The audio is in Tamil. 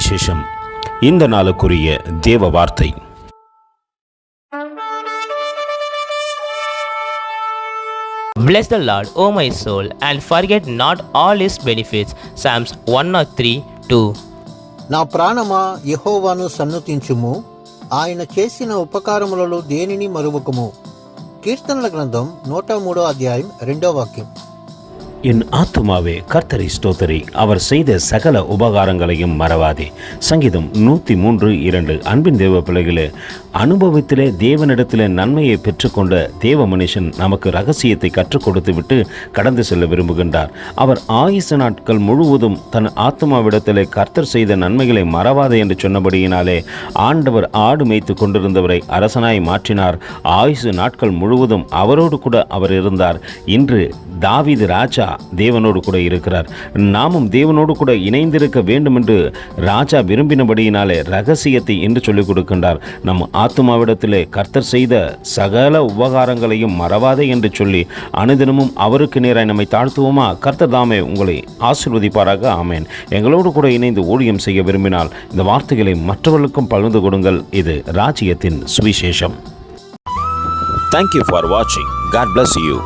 சுவிசேஷம். இந்த நாளுக்குரிய தேவ வார்த்தை. Bless the Lord, O my soul, and forget not all his benefits. Psalms 103:2. నా ప్రాణమా యెహోవాను సన్నుతించుము, ఆయన చేసిన ఉపకారములలో దేనిని మరువకుము. కీర్తనల గ్రంథం 103వ అధ్యాయం 2వ వాక్యం. என் ஆத்துமாவே கர்த்தரை ஸ்தோத்திரி, அவர் செய்த சகல உபகாரங்களையும் மறவாதே. சங்கீதம் 103:2. அன்பின் தேவ பிள்ளைகளே, அனுபவத்திலே தேவனிடத்திலே நன்மையை பெற்றுக்கொண்ட தேவ மனுஷன் நமக்கு ரகசியத்தை கற்றுக் கொடுத்து விட்டு கடந்து செல்ல விரும்புகின்றார். அவர் ஆயுசு நாட்கள் முழுவதும் தன் ஆத்மாவிடத்திலே கர்த்தர் செய்த நன்மைகளை மறவாதே என்று சொன்னபடியினாலே ஆண்டவர் ஆடு மேய்த்து கொண்டிருந்தவரை அரசனாய் மாற்றினார். ஆயுசு நாட்கள் முழுவதும் அவரோடு கூட அவர் இருந்தார். இன்று தாவீது ராஜா தேவனோடு கூட இருக்கிறார். நாமும் தேவனோடு கூட இணைந்திருக்க வேண்டும் என்று ராஜா விரும்பினபடியினாலே ரகசியத்தை என்று சொல்லிக் கொடுக்கின்றார். நம் ஆத்துமாவிடத்திலே கர்த்தர் செய்த சகல உபகாரங்களையும் மறவாதே என்று சொல்லி அனுதினமும் அவருக்கு நேராய் நம்மை தாழ்த்துவோமா? கர்த்தர் தாமே உங்களை ஆசீர்வதிப்பாராக. ஆமேன். எங்களோடு கூட இணைந்து ஊழியம் செய்ய விரும்பினால் இந்த வார்த்தைகளை மற்றவர்களுக்கும் பகிர்ந்து கொடுங்கள். இது ராஜ்யத்தின் சுவிசேஷம். Thank you for watching. God bless you.